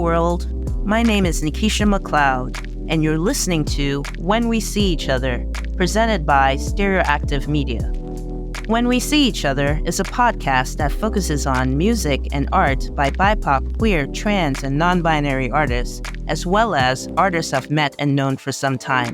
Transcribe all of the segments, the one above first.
world. My name is Nikkie McLeod, and you're listening to When We See Each Other, presented by Stereoactive Media. When We See Each Other is a podcast that focuses on music and art by BIPOC, queer, trans, and non-binary artists, as well as artists I've met and known for some time.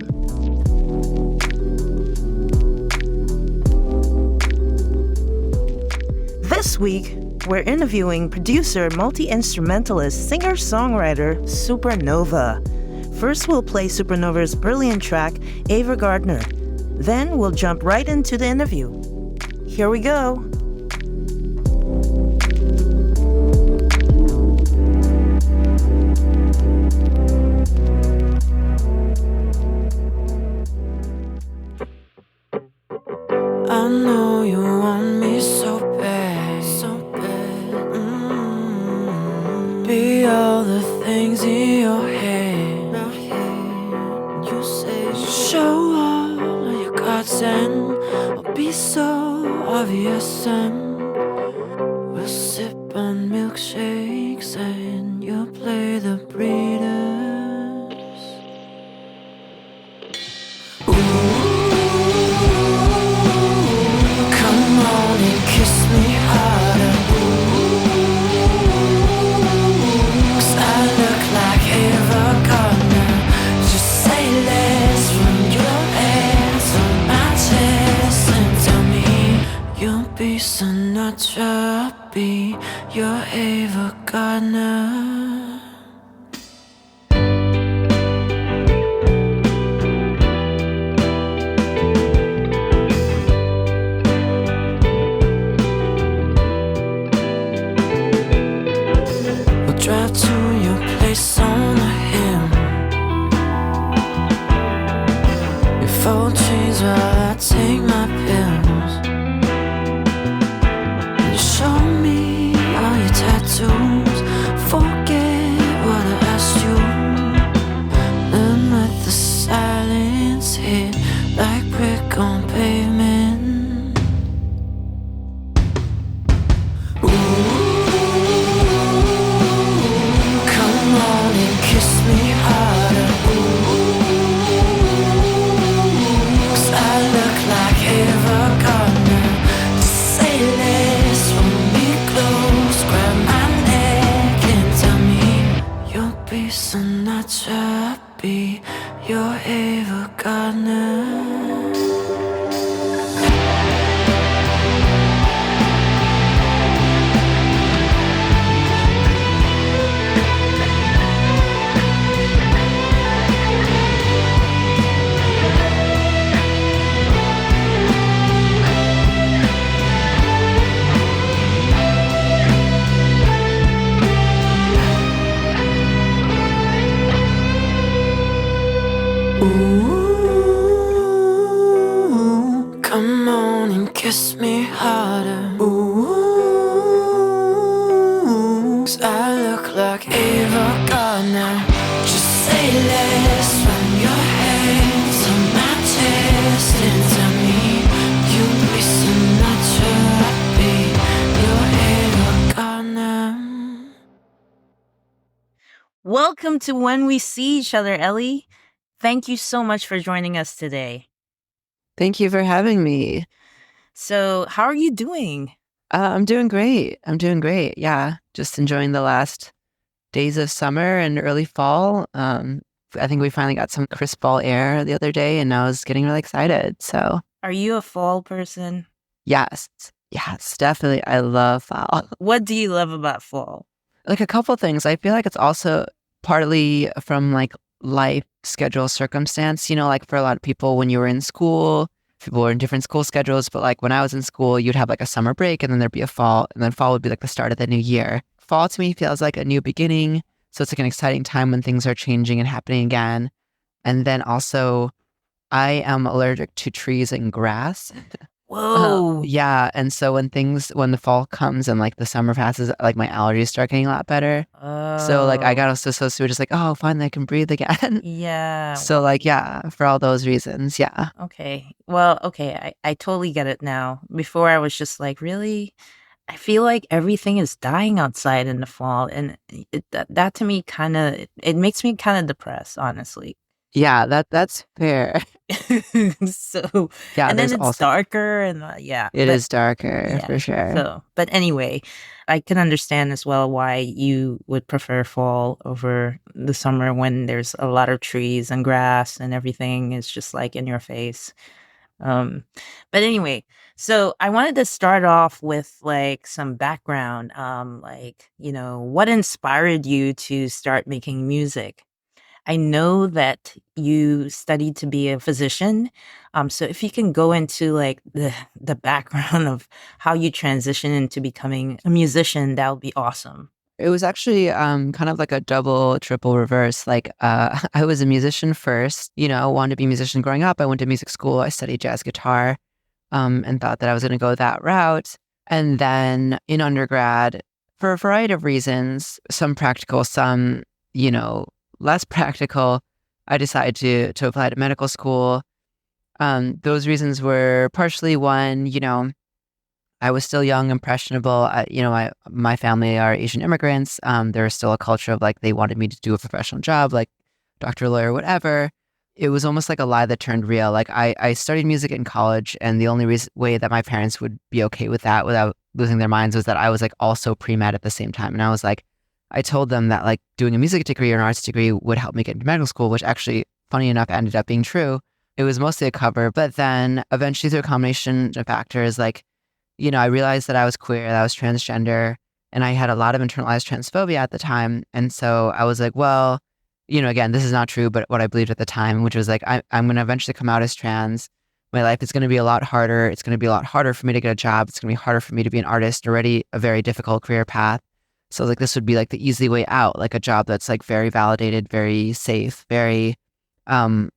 This week, we're interviewing producer, multi-instrumentalist, singer-songwriter SuperKnova. First, we'll play SuperKnova's brilliant track, Ava Gardner. Then, we'll jump right into the interview. Here we go. I know you want me so bad. Be all the things in your head. You say show all of your guts and I'll be so obvious, and we'll sip on milkshakes and you'll play the breeders. Come on and kiss me harder. Cause I look like Ava Gardner. Just say less from your hands on my chest and tell me you'll be Sinatra, I'll be your Ava Gardner. Drive to your place on the hill. Your phone chains while I take my pills. You show me all your tattoos. Forget what I asked you. Then let the silence hit like brick on pavement. Sinatra, I'll be your Ava Gardner. Ooh, come on and kiss me harder. Ooh, cause I look like Ava Gardner. Just say less from your hands on my chest and tell me you'll be Sinatra, I'll be your Ava Gardner. Welcome to When We See Each Other, Ellie. Thank you so much for joining us today. Thank you for having me. So, how are you doing? I'm doing great. Yeah, just enjoying the last days of summer and early fall. I think we finally got some crisp fall air the other day, and I was getting really excited. So, Are you a fall person? yes, definitely. I love fall. What do you love about fall? Like a couple things. I feel like it's also partly from like life schedule circumstance, like for a lot of people when you were in school, people were in different school schedules, but like when I was in school, you'd have like a summer break and then there'd be a fall, and then fall would be like the start of the new year. Fall to me feels like a new beginning. So it's like an exciting time when things are changing and happening again. And then also I am allergic to trees and grass. Whoa. Yeah. And so when the fall comes and like the summer passes, like my allergies start getting a lot better. So like I got also so just like, oh, finally I can breathe again. Yeah. So like, yeah, for all those reasons. Yeah. Okay. Well, okay. I totally get it now. Before I was just like, really? I feel like everything is dying outside in the fall, and that to me kind of it makes me kind of depressed, honestly. Yeah, that's fair. So, Yeah, and then there's it's also darker, and yeah, it but is darker yeah. for sure. So, but anyway, I can understand as well why you would prefer fall over the summer when there's a lot of trees and grass and everything is just like in your face. Um, but anyway, so I wanted to start off with like some background. Like, what inspired you to start making music? I know that you studied to be a physician. So if you can go into like the background of how you transition into becoming a musician, that would be awesome. It was actually kind of like a double, triple reverse. Like I was a musician first, wanted to be a musician growing up. I went to music school. I studied jazz guitar, and thought that I was going to go that route. And then in undergrad, for a variety of reasons, some practical, some, less practical, I decided to apply to medical school. Those reasons were partially one, I was still young, impressionable. My family are Asian immigrants. There was still a culture of like they wanted me to do a professional job, like doctor, lawyer, whatever. It was almost like a lie that turned real. Like I studied music in college, and the only way that my parents would be okay with that without losing their minds was that I was like also pre-med at the same time. And I was like, I told them that like doing a music degree or an arts degree would help me get into medical school, which actually, funny enough, ended up being true. It was mostly a cover, but then eventually through a combination of factors, like I realized that I was queer, that I was transgender, and I had a lot of internalized transphobia at the time. And so I was like, well, again, this is not true, but what I believed at the time, which was like, I'm going to eventually come out as trans. My life is going to be a lot harder. It's going to be a lot harder for me to get a job. It's going to be harder for me to be an artist, already a very difficult career path. So like, this would be like the easy way out, like a job that's like very validated, very safe, very, more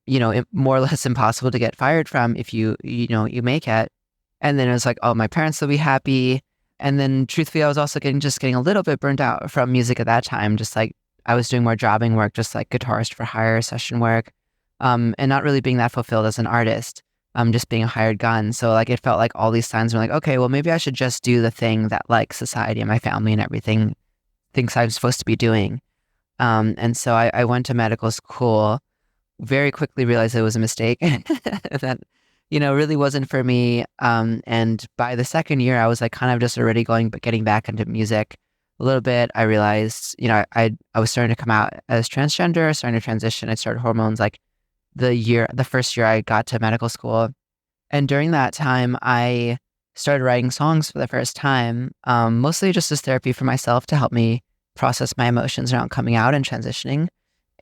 or less impossible to get fired from if you make it. And then it was like, oh, my parents will be happy. And then truthfully, I was also getting a little bit burnt out from music at that time. Just like I was doing more jobbing work, just like guitarist for hire, session work, and not really being that fulfilled as an artist, just being a hired gun. So like it felt like all these signs were like, okay, well, maybe I should just do the thing that like society and my family and everything thinks I'm supposed to be doing. And so I went to medical school, very quickly realized it was a mistake. That really wasn't for me. And by the second year, I was like kind of just already getting back into music a little bit. I realized, I was starting to come out as transgender, starting to transition. I started hormones like the first year I got to medical school. And during that time, I started writing songs for the first time, mostly just as therapy for myself to help me process my emotions around coming out and transitioning.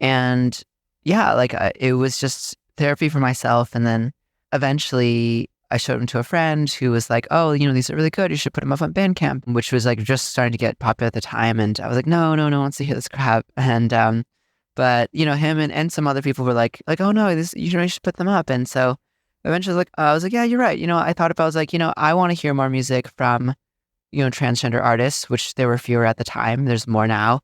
And yeah, like it was just therapy for myself. And then eventually I showed them to a friend who was like, oh, these are really good. You should put them up on Bandcamp, which was like just starting to get popular at the time. And I was like, no one wants to hear this crap. And, but him and some other people were like, oh no, you should put them up. And so eventually I was like, yeah, you're right. I thought about, I was like, I want to hear more music from, transgender artists, which there were fewer at the time. There's more now.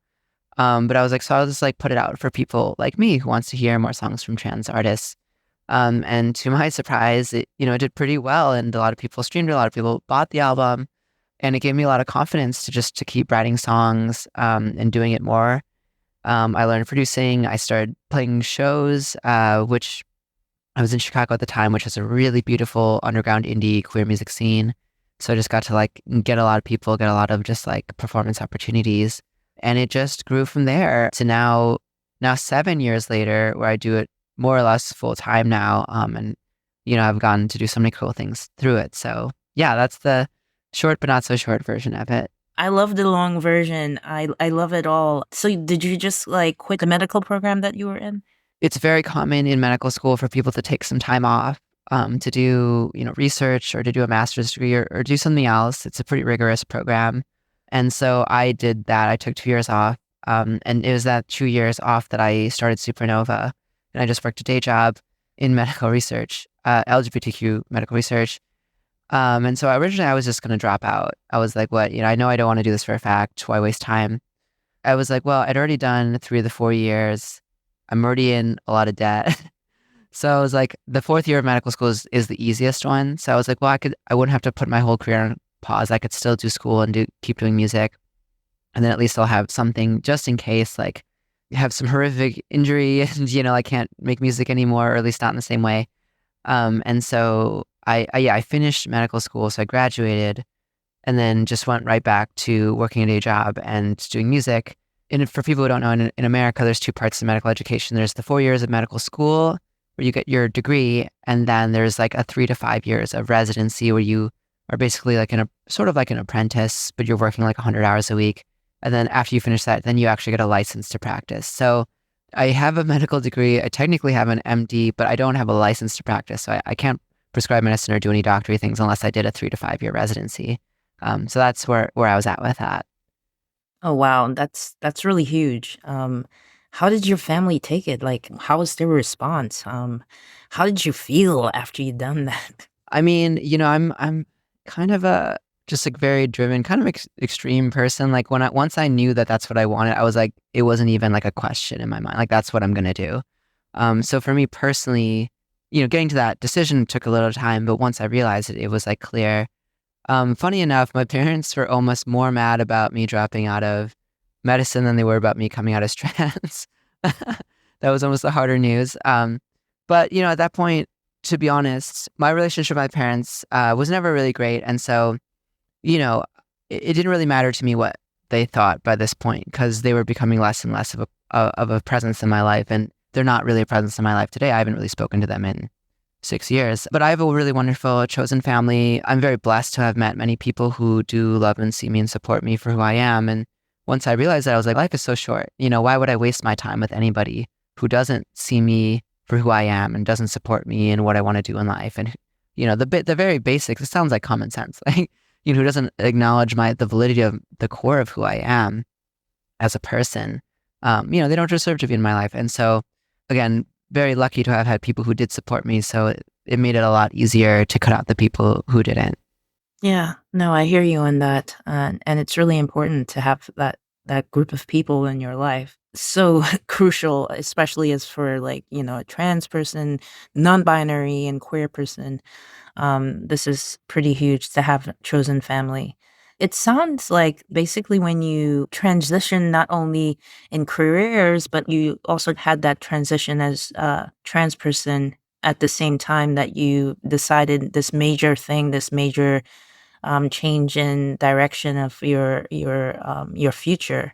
But I was like, so I'll just like put it out for people like me who wants to hear more songs from trans artists. And to my surprise, it did pretty well, and a lot of people streamed it, a lot of people bought the album, and it gave me a lot of confidence to keep writing songs, and doing it more. I learned producing. I started playing shows, which I was in Chicago at the time, which has a really beautiful underground indie queer music scene. So I just got to like get a lot of people, get a lot of just like performance opportunities. And it just grew from there to now 7 years later, where I do it more or less full time now. And I've gotten to do so many cool things through it. So yeah, that's the short but not so short version of it. I love the long version. I love it all. So did you just like quit the medical program that you were in? It's very common in medical school for people to take some time off, to do, research or to do a master's degree or do something else. It's a pretty rigorous program. And so I did that. I took 2 years off. And it was that 2 years off that I started SupernKova. And I just worked a day job in medical research, LGBTQ medical research. And so originally I was just going to drop out. I was like, what, I know I don't want to do this for a fact. Why waste time? I was like, well, I'd already done 3 of the 4 years. I'm already in a lot of debt. So I was like, the 4th year of medical school is the easiest one. So I was like, well, I wouldn't have to put my whole career pause. I could still do school and keep doing music. And then at least I'll have something just in case, like have some horrific injury and, I can't make music anymore, or at least not in the same way. And so I finished medical school. So I graduated and then just went right back to working a day job and doing music. And for people who don't know, in America, there's two parts of medical education. There's the 4 years of medical school where you get your degree. And then there's like a 3 to 5 years of residency where you are basically like sort of like an apprentice, but you're working like 100 hours a week. And then after you finish that, then you actually get a license to practice. So I have a medical degree. I technically have an MD, but I don't have a license to practice. So I can't prescribe medicine or do any doctory things unless I did a 3 to 5 year residency. So that's where I was at with that. Oh wow, that's really huge. How did your family take it? Like, how was their response? How did you feel after you done that? I mean, I'm kind of a just like very driven, kind of extreme person. Like once I knew that that's what I wanted, I was like, it wasn't even like a question in my mind. Like that's what I'm gonna do. So for me personally, getting to that decision took a little time, but once I realized it, it was like clear. Funny enough, my parents were almost more mad about me dropping out of medicine than they were about me coming out as trans. That was almost the harder news. But at that point, to be honest, my relationship with my parents was never really great, and so it didn't really matter to me what they thought by this point because they were becoming less and less of a presence in my life, and they're not really a presence in my life today. I haven't really spoken to them in 6 years, but I have a really wonderful chosen family. I'm very blessed to have met many people who do love and see me and support me for who I am. And once I realized that, I was like, life is so short. Why would I waste my time with anybody who doesn't see me for who I am and doesn't support me and what I want to do in life? And the very basics. It sounds like common sense. Like who doesn't acknowledge the validity of the core of who I am as a person. They don't deserve to be in my life. And so, again, very lucky to have had people who did support me. So it made it a lot easier to cut out the people who didn't. Yeah, no, I hear you on that, and it's really important to have that group of people in your life. So crucial, especially as for like a trans person, non-binary, and queer person. This is pretty huge to have chosen family. It sounds like basically when you transition not only in careers, but you also had that transition as a trans person at the same time that you decided this major thing, this major change in direction of your future.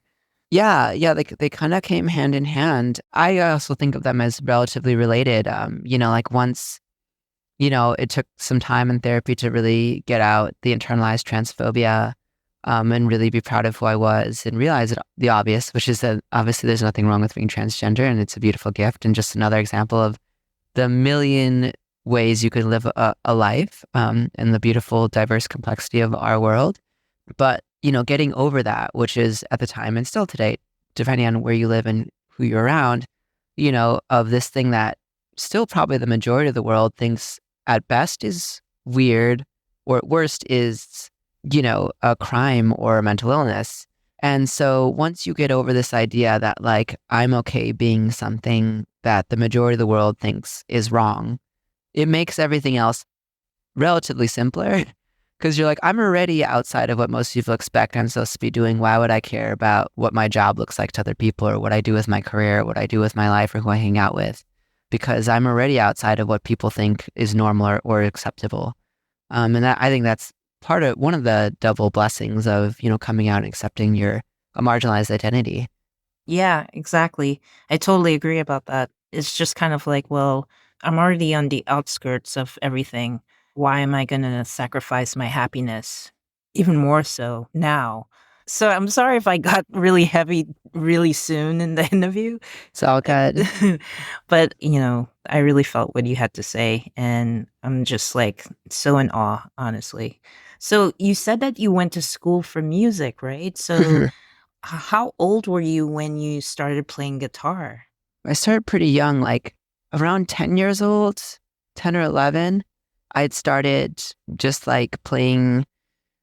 Yeah, they kind of came hand in hand. I also think of them as relatively related. Like once, it took some time in therapy to really get out the internalized transphobia, and really be proud of who I was and realize the obvious, which is that obviously there's nothing wrong with being transgender and it's a beautiful gift and just another example of the million ways you could live a life, and the beautiful, diverse complexity of our world. But, getting over that, which is at the time and still today, depending on where you live and who you're around, of this thing that still probably the majority of the world thinks at best is weird or at worst is, a crime or a mental illness. And so once you get over this idea that like, I'm okay being something that the majority of the world thinks is wrong, it makes everything else relatively simpler because you're like, I'm already outside of what most people expect I'm supposed to be doing. Why would I care about what my job looks like to other people or what I do with my career, or what I do with my life or who I hang out with? Because I'm already outside of what people think is normal or acceptable. And that, I think that's one of the double blessings of, coming out and accepting a marginalized identity. Yeah, exactly. I totally agree about that. It's just kind of like, well, I'm already on the outskirts of everything. Why am I going to sacrifice my happiness? Even more so now. So I'm sorry if I got really heavy really soon in the interview. It's all good. But, I really felt what you had to say. And I'm just like so in awe, honestly. So you said that you went to school for music, right? So how old were you when you started playing guitar? I started pretty young, like around 10 years old, 10 or 11. I'd started just like playing,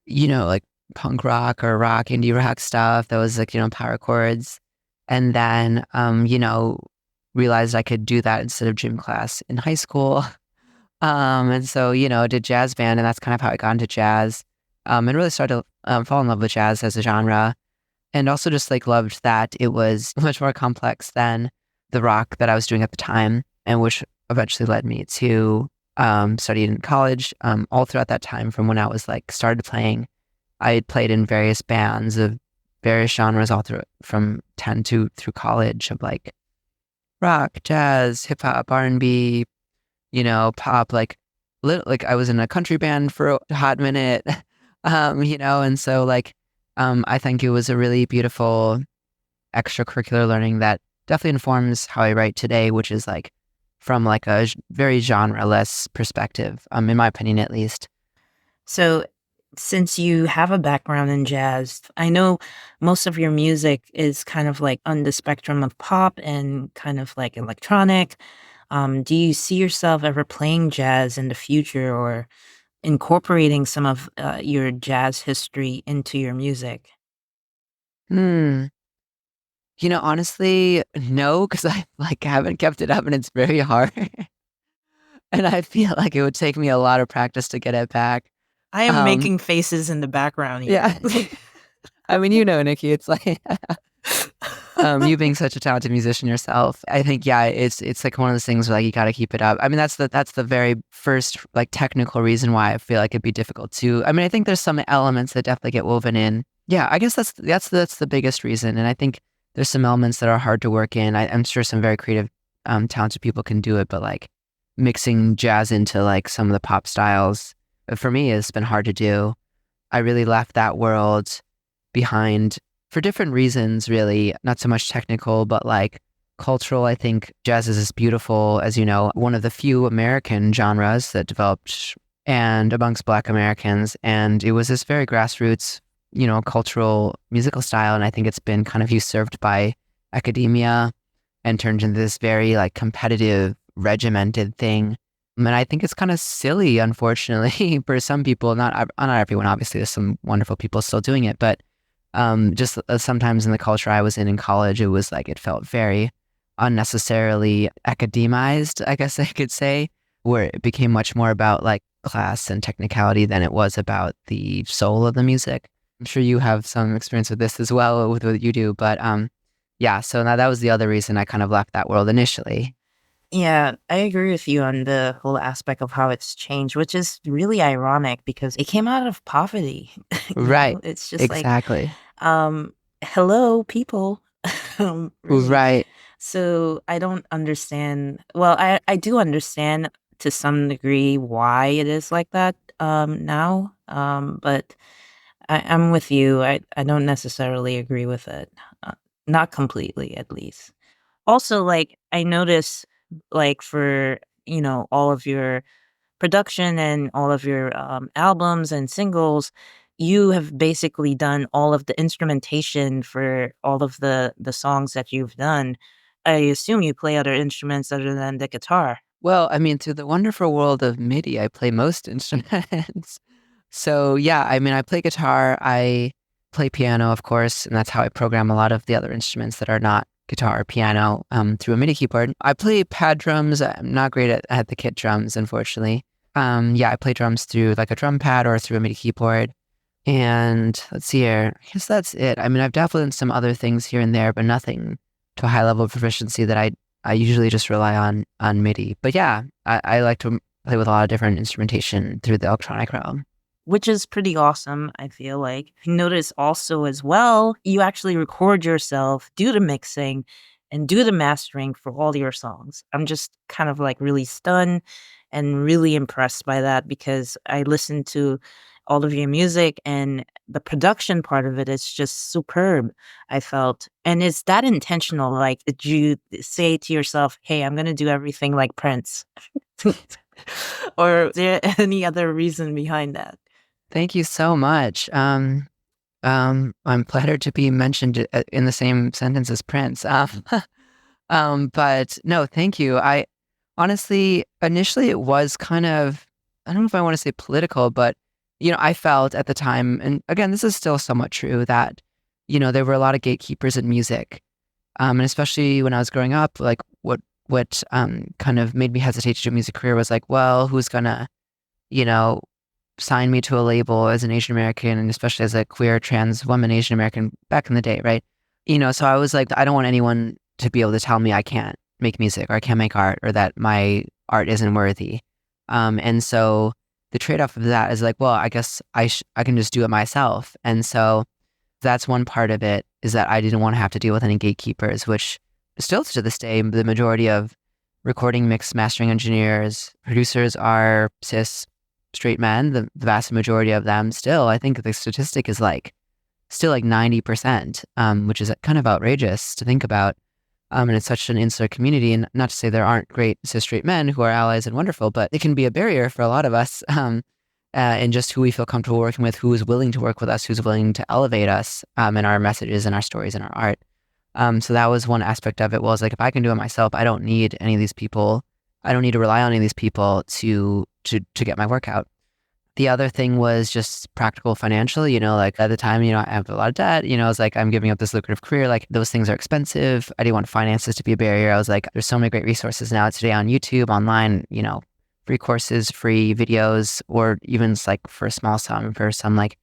like punk rock or indie rock stuff that was like, power chords. And then, realized I could do that instead of gym class in high school. And so, did jazz band, and that's kind of how I got into jazz. and really started to fall in love with jazz as a genre. And also just like loved that it was much more complex than the rock that I was doing at the time, and which eventually led me to study in college. All throughout that time, from when I was like started playing, I had played in various bands of various genres all through from 10 to through college of like rock, jazz, hip hop, R&B, pop. Like I was in a country band for a hot minute, and so like I think it was a really beautiful extracurricular learning that definitely informs how I write today, which is like from like a very genre-less perspective, in my opinion, at least. So, since you have a background in jazz, I know most of your music is kind of like on the spectrum of pop and kind of like electronic. Do you see yourself ever playing jazz in the future or incorporating some of your jazz history into your music? Hmm. Honestly, no, because I like haven't kept it up and it's very hard. And I feel like it would take me a lot of practice to get it back. I am Um, making faces in the background here. yeah. I mean, Nikki, it's like you being such a talented musician yourself. I think, yeah, it's like one of those things where like you got to keep it up. I mean, that's the very first like technical reason why I feel like it'd be difficult to. I mean, I think there's some elements that definitely get woven in. Yeah, I guess that's the biggest reason, and I think there's some elements that are hard to work in. I'm sure some very creative, talented people can do it, but like mixing jazz into like some of the pop styles for me has been hard to do. I really left that world behind for different reasons, really, not so much technical, but like cultural. I think jazz is as beautiful as, one of the few American genres that developed and amongst Black Americans. And it was this very grassroots, cultural musical style. And I think it's been kind of usurped by academia and turned into this very like competitive, regimented thing. And I think it's kind of silly, unfortunately, for some people, not everyone, obviously, there's some wonderful people still doing it, but just sometimes in the culture I was in college, it was like, it felt very unnecessarily academized, I guess I could say, where it became much more about like class and technicality than it was about the soul of the music. I'm sure you have some experience with this as well with what you do, but yeah, so now that was the other reason I kind of left that world initially. Yeah, I agree with you on the whole aspect of how it's changed, which is really ironic because it came out of poverty. Right. It's just like, Exactly. hello, people. Really. Right. So I don't understand. Well, I do understand to some degree why it is like that now. But I'm with you. I don't necessarily agree with it. Not completely, at least. Also, like, I notice, like, for, all of your production and all of your, albums and singles, you have basically done all of the instrumentation for all of the songs that you've done. I assume you play other instruments other than the guitar. Well, I mean, through the wonderful world of MIDI, I play most instruments. So yeah, I mean, I play guitar, I play piano, of course, and that's how I program a lot of the other instruments that are not guitar or piano through a MIDI keyboard. I play pad drums. I'm not great at the kit drums, unfortunately. Yeah, I play drums through like a drum pad or through a MIDI keyboard. And let's see here. I guess that's it. I mean, I've dabbled in some other things here and there, but nothing to a high level of proficiency that I usually just rely on MIDI. But yeah, I like to play with a lot of different instrumentation through the electronic realm. Which is pretty awesome, I feel like. Notice also as well, you actually record yourself, do the mixing, and do the mastering for all your songs. I'm just kind of like really stunned and really impressed by that because I listened to all of your music and the production part of it is just superb, I felt. And is that intentional? Like, did you say to yourself, hey, I'm going to do everything like Prince? Or is there any other reason behind that? Thank you so much. I'm flattered to be mentioned in the same sentence as Prince. But no, thank you. I honestly, initially it was kind of, I don't know if I want to say political, but, I felt at the time, and again, this is still somewhat true, that, there were a lot of gatekeepers in music. And especially when I was growing up, like what kind of made me hesitate to do a music career was like, well, who's gonna, you know, signed me to a label as an Asian American, and especially as a queer trans woman, Asian American back in the day, right? So I was like, I don't want anyone to be able to tell me I can't make music or I can't make art or that my art isn't worthy. And so the trade-off of that is like, well, I guess I can just do it myself. And so that's one part of it, is that I didn't want to have to deal with any gatekeepers, which still to this day, the majority of recording, mix, mastering engineers, producers are cis, straight men. The vast majority of them still, I think the statistic is still 90%, which is kind of outrageous to think about. And it's such an insular community. And not to say there aren't great cis straight men who are allies and wonderful, but it can be a barrier for a lot of us in just who we feel comfortable working with, who is willing to work with us, who's willing to elevate us in our messages and our stories and our art. So that was one aspect of it, was like, if I can do it myself, I don't need any of these people. I don't need to rely on any of these people to get my work out. The other thing was just practical financial, like at the time, I have a lot of debt, I was like, I'm giving up this lucrative career. Like those things are expensive. I didn't want finances to be a barrier. I was like, there's so many great resources now today on YouTube, online, free courses, free videos, or even it's like for a small sum, for some like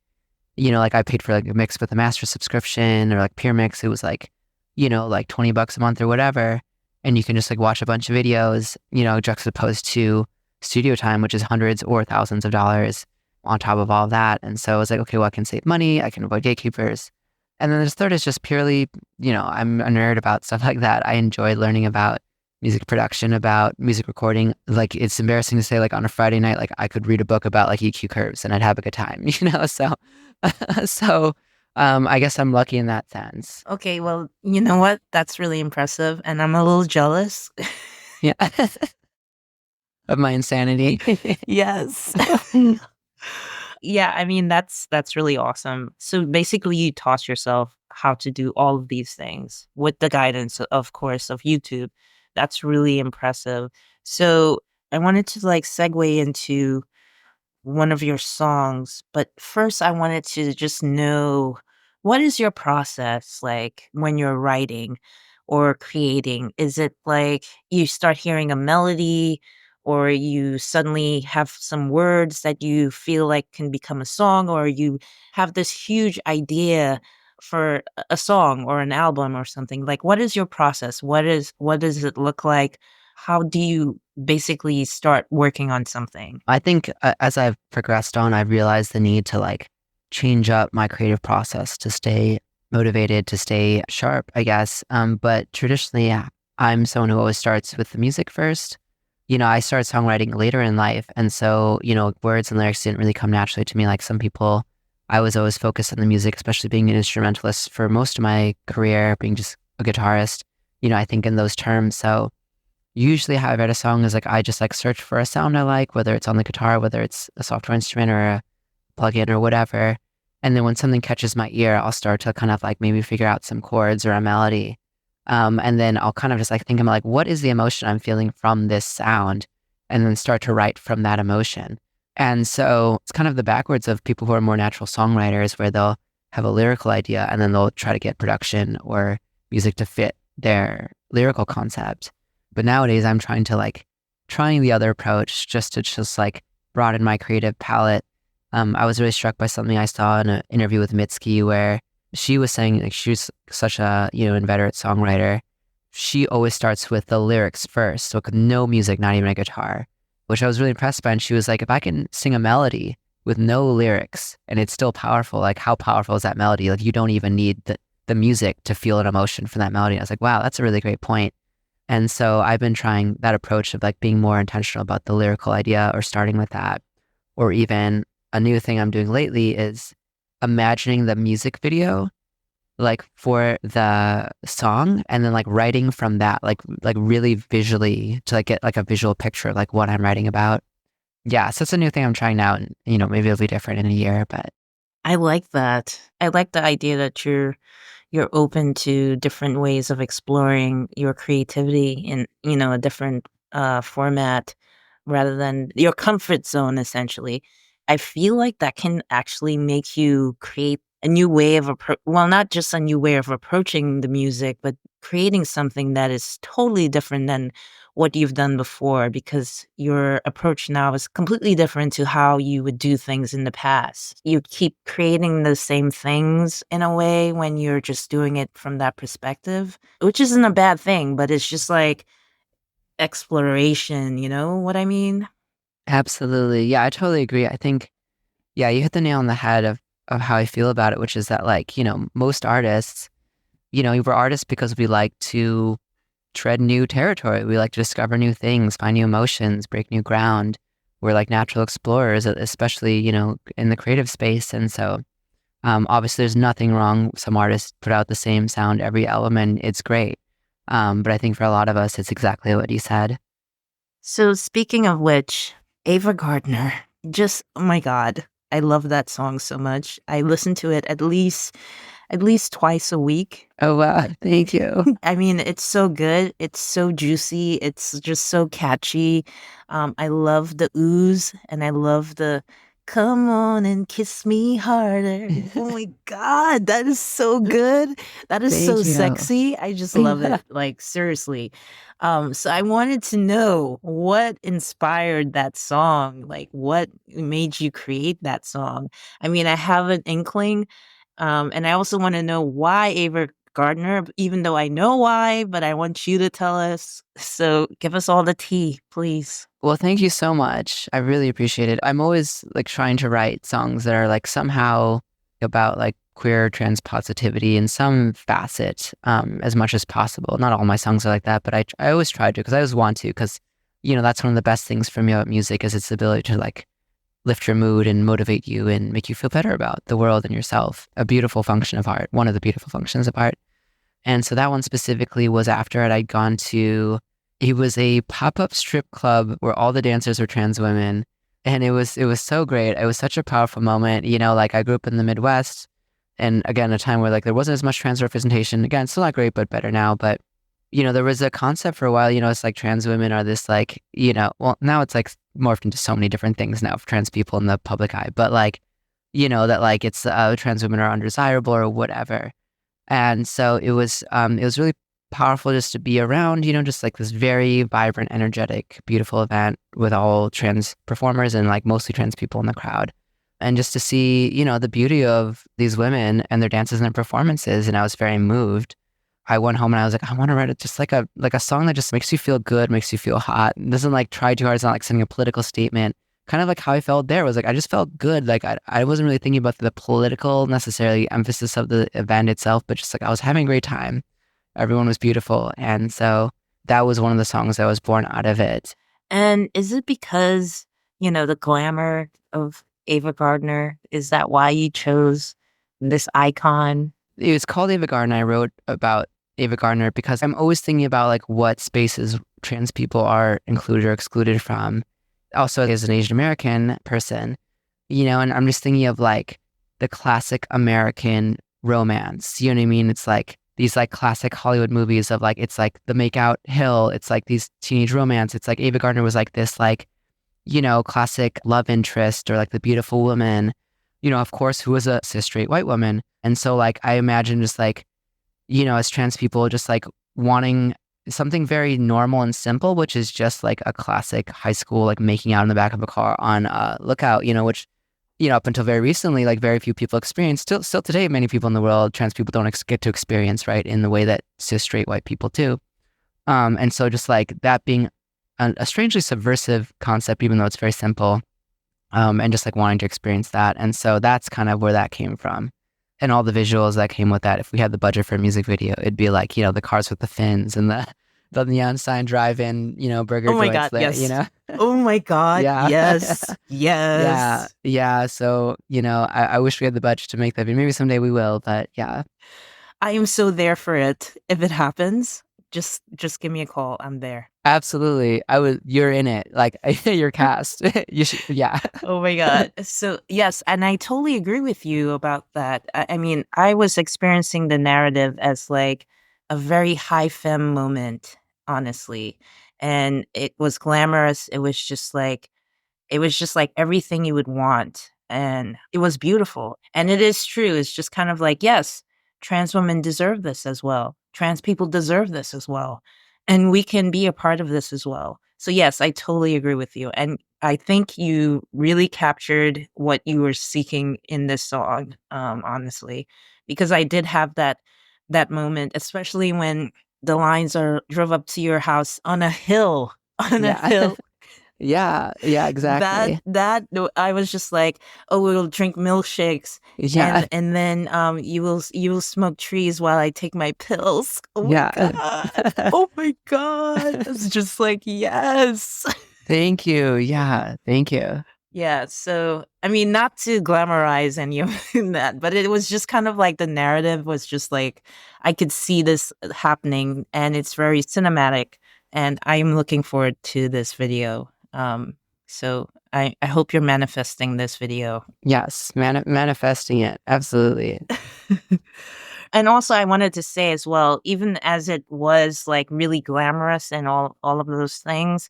I paid for like a mix with a master subscription or like peer mix. It was like, like $20 a month or whatever. And you can just like watch a bunch of videos, juxtaposed to studio time, which is hundreds or thousands of dollars on top of all of that. And so I was like, okay, well, I can save money. I can avoid gatekeepers. And then the third is just purely, I'm a nerd about stuff like that. I enjoy learning about music production, about music recording. Like, it's embarrassing to say, like, on a Friday night, like, I could read a book about like EQ curves and I'd have a good time, So I guess I'm lucky in that sense. Okay, well, you know what? That's really impressive. And I'm a little jealous. Yeah. Of my insanity. Yes. Yeah, I mean, that's really awesome. So basically, you taught yourself how to do all of these things with the guidance, of course, of YouTube. That's really impressive. So I wanted to like segue into one of your songs, but first I wanted to just know, what is your process like when you're writing or creating? Is it like you start hearing a melody, or you suddenly have some words that you feel like can become a song, or you have this huge idea for a song or an album or something? Like, what is your process? What does it look like? How do you basically start working on something? I think as I've progressed on, I've realized the need to like change up my creative process to stay motivated, to stay sharp, I guess. But traditionally, I'm someone who always starts with the music first. I started songwriting later in life. And so, words and lyrics didn't really come naturally to me like some people. I was always focused on the music, especially being an instrumentalist for most of my career, being just a guitarist, I think in those terms. So usually how I write a song is like, I just like search for a sound I like, whether it's on the guitar, whether it's a software instrument or a plugin or whatever. And then when something catches my ear, I'll start to kind of like maybe figure out some chords or a melody. And then I'll kind of just like think about like, what is the emotion I'm feeling from this sound? And then start to write from that emotion. And so it's kind of the backwards of people who are more natural songwriters, where they'll have a lyrical idea and then they'll try to get production or music to fit their lyrical concept. But nowadays I'm trying the other approach, just to like broaden my creative palette. I was really struck by something I saw in an interview with Mitski, where she was saying like she's such a, inveterate songwriter. She always starts with the lyrics first. So with no music, not even a guitar, which I was really impressed by. And she was like, if I can sing a melody with no lyrics and it's still powerful, like how powerful is that melody? Like you don't even need the music to feel an emotion from that melody. I was like, wow, that's a really great point. And so I've been trying that approach of like being more intentional about the lyrical idea, or starting with that. Or even a new thing I'm doing lately is imagining the music video like for the song, and then like writing from that, like really visually, to like get like a visual picture of like what I'm writing about. Yeah, so it's a new thing I'm trying out, and maybe it'll be different in a year, but I like that. I like the idea that you're open to different ways of exploring your creativity in, a different format, rather than your comfort zone, essentially. I feel like that can actually make you create a new way of not just a new way of approaching the music, but creating something that is totally different than what you've done before, because your approach now is completely different to how you would do things in the past. You keep creating the same things in a way when you're just doing it from that perspective, which isn't a bad thing, but it's just like exploration, you know what I mean? Absolutely. Yeah, I totally agree. I think, yeah, you hit the nail on the head of how I feel about it, which is that, like, most artists, we're artists because we like to tread new territory. We like to discover new things, find new emotions, break new ground. We're like natural explorers, especially, in the creative space. And so, obviously, there's nothing wrong. Some artists put out the same sound, every element. It's great. But I think for a lot of us, it's exactly what you said. So speaking of which, Ava Gardner, just oh my god, I love that song so much. I listen to it at least twice a week. Oh, wow. Thank you. I mean, it's so good. It's so juicy. It's just so catchy. I love the ooze and I love the come on and kiss me harder. Oh my God, that is so good. That is so Thank you. sexy. I just love it. Like, seriously. So I wanted to know what inspired that song? Like, what made you create that song? I mean, I have an inkling. And I also want to know why Ava Gardner, even though I know why, but I want you to tell us. So give us all the tea, please. Well, thank you so much. I really appreciate it. I'm always like trying to write songs that are like somehow about like queer trans positivity in some facet, as much as possible. Not all my songs are like that, but I always try to because I always want to because, that's one of the best things for me about music is its ability to like lift your mood and motivate you and make you feel better about the world and yourself. A beautiful function of art, one of the beautiful functions of art. And so that one specifically was after I'd gone to, it was a pop-up strip club where all the dancers were trans women. And it was so great. It was such a powerful moment. Like I grew up in the Midwest and again, a time where like there wasn't as much trans representation. Again, still not great, but better now. But, there was a concept for a while, it's like trans women are this like, well, now it's like morphed into so many different things now for trans people in the public eye. But like, that like it's trans women are undesirable or whatever. And so it was really powerful just to be around, just like this very vibrant, energetic, beautiful event with all trans performers and like mostly trans people in the crowd. And just to see, the beauty of these women and their dances and their performances. And I was very moved. I went home and I was like, I want to write it just like a song that just makes you feel good, makes you feel hot. It doesn't like try too hard. It's not like sending a political statement. Kind of like how I felt there was like, I just felt good. Like I wasn't really thinking about the political necessarily emphasis of the event itself, but just like I was having a great time. Everyone was beautiful. And so that was one of the songs that was born out of it. And is it because, the glamour of Ava Gardner? Is that why you chose this icon? It was called Ava Gardner. I wrote about Ava Gardner because I'm always thinking about like what spaces trans people are included or excluded from. Also as an Asian American person, and I'm just thinking of like the classic American romance. You know what I mean? It's like these like classic Hollywood movies of like, it's like the makeout hill. It's like these teenage romance. It's like Ava Gardner was like this like, classic love interest or like the beautiful woman, of course, who was a cis straight white woman. And so like, I imagine just like, as trans people just like wanting something very normal and simple, which is just like a classic high school, like making out in the back of a car on Lookout, which, up until very recently, like very few people experience. Still today, many people in the world, trans people don't get to experience, right, in the way that cis straight white people do. And so just like that being a strangely subversive concept, even though it's very simple, and just like wanting to experience that. And so that's kind of where that came from. And all the visuals that came with that. If we had the budget for a music video, it'd be like, the cars with the fins and the neon sign drive-in, burger Oh my joints God, there, yes. Oh my God, Yeah. yes, Yeah. yes. Yeah. So, I wish we had the budget to make that. Maybe someday we will, but yeah. I am so there for it. If it happens, just give me a call. I'm there. Absolutely. You're in it. Like you're cast. You should, yeah. Oh my God. So, yes, and I totally agree with you about that. I mean, I was experiencing the narrative as like a very high femme moment, honestly. And it was glamorous. It was just like everything you would want. And it was beautiful. And it is true. It's just kind of like, yes, trans women deserve this as well. Trans people deserve this as well. and we can be a part of this as well. So yes, I totally agree with you. And I think you really captured what you were seeking in this song, honestly, because I did have that moment, especially when the lines are drove up to your house on a hill, on a Yeah. hill. Yeah, exactly. I was just like, oh, we'll drink milkshakes, Yeah. and then you will smoke trees while I take my pills. Oh my Yeah. god. Oh my god. It's just like, yes. Thank you. Yeah. Thank you. Yeah, so I mean, not to glamorize any of that, but it was just kind of like the narrative was just like I could see this happening, and it's very cinematic, and I'm looking forward to this video. So I hope you're manifesting this video. Yes. Manifesting it. Absolutely. And also, I wanted to say as well, even as it was like really glamorous and all of those things,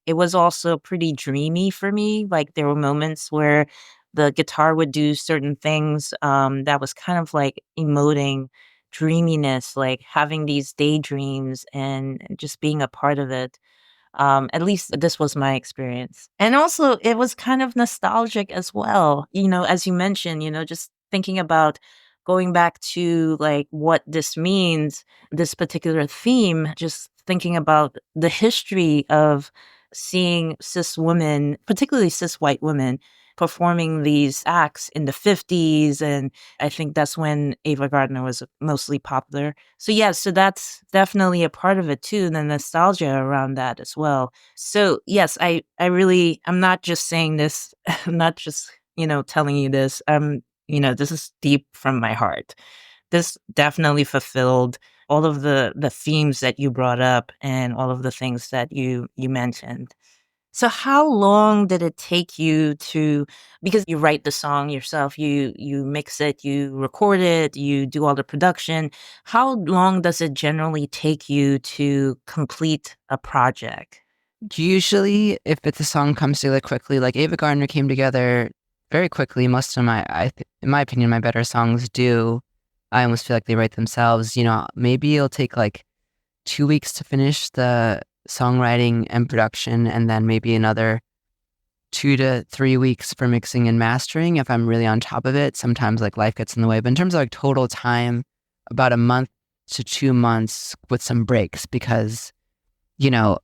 it was also pretty dreamy for me. Like there were moments where the guitar would do certain things that was kind of like emoting dreaminess, like having these daydreams and just being a part of it. At least this was my experience. And also, it was kind of nostalgic as well. As you mentioned, just thinking about going back to like what this means, this particular theme, just thinking about the history of seeing cis women, particularly cis white women, performing these acts in the 50s. And I think that's when Ava Gardner was mostly popular. So yeah, so that's definitely a part of it too, the nostalgia around that as well. So yes, I'm not just saying this, I'm not just, telling you this. This is deep from my heart. This definitely fulfilled all of the themes that you brought up and all of the things that you mentioned. So how long did it take you to, because you write the song yourself, you mix it, you record it, you do all the production. How long does it generally take you to complete a project? Usually, if it's a song comes together quickly, like Ava Gardner came together very quickly. Most of in my opinion, my better songs do. I almost feel like they write themselves. Maybe it'll take like 2 weeks to finish the songwriting and production, and then maybe another 2 to 3 weeks for mixing and mastering if I'm really on top of it. Sometimes like life gets in the way. But in terms of like total time, about a month to 2 months with some breaks because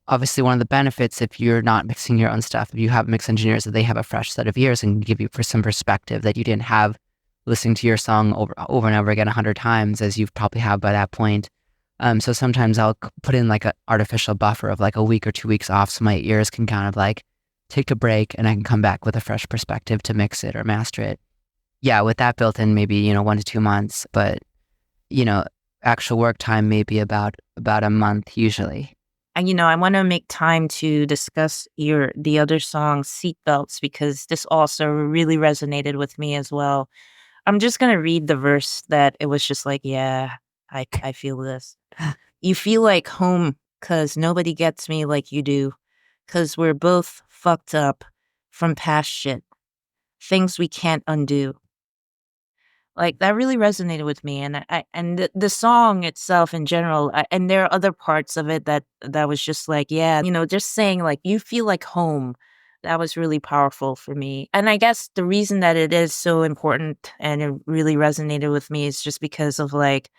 obviously one of the benefits if you're not mixing your own stuff, if you have mix engineers, that they have a fresh set of ears and can give you for some perspective that you didn't have listening to your song over and over again 100 times as you probably have by that point. So sometimes I'll put in like an artificial buffer of like a week or 2 weeks off so my ears can kind of like take a break and I can come back with a fresh perspective to mix it or master it. Yeah, with that built in, maybe, 1 to 2 months, but, actual work time may be about a month usually. And I want to make time to discuss the other song, Seatbelts, because this also really resonated with me as well. I'm just gonna read the verse that it was just like, yeah, I feel this. You feel like home, 'cause nobody gets me like you do, 'cause we're both fucked up from past shit, things we can't undo. Like, that really resonated with me, and the song itself in general, and there are other parts of it that was just like, yeah, just saying, like, "You feel like home." That was really powerful for me, and I guess the reason that it is so important and it really resonated with me is just because of, like,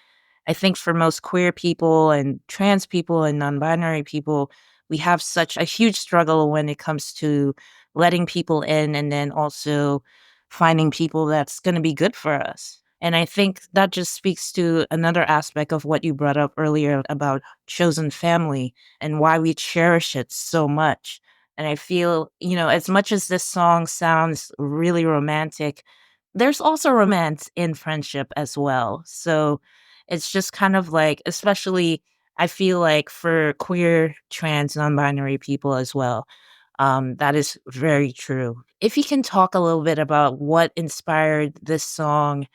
I think for most queer people and trans people and non-binary people, we have such a huge struggle when it comes to letting people in and then also finding people that's going to be good for us. And I think that just speaks to another aspect of what you brought up earlier about chosen family and why we cherish it so much. And I feel, as much as this song sounds really romantic, there's also romance in friendship as well. So it's just kind of like, especially I feel like for queer, trans, non-binary people as well, that is very true. If you can talk a little bit about what inspired this song,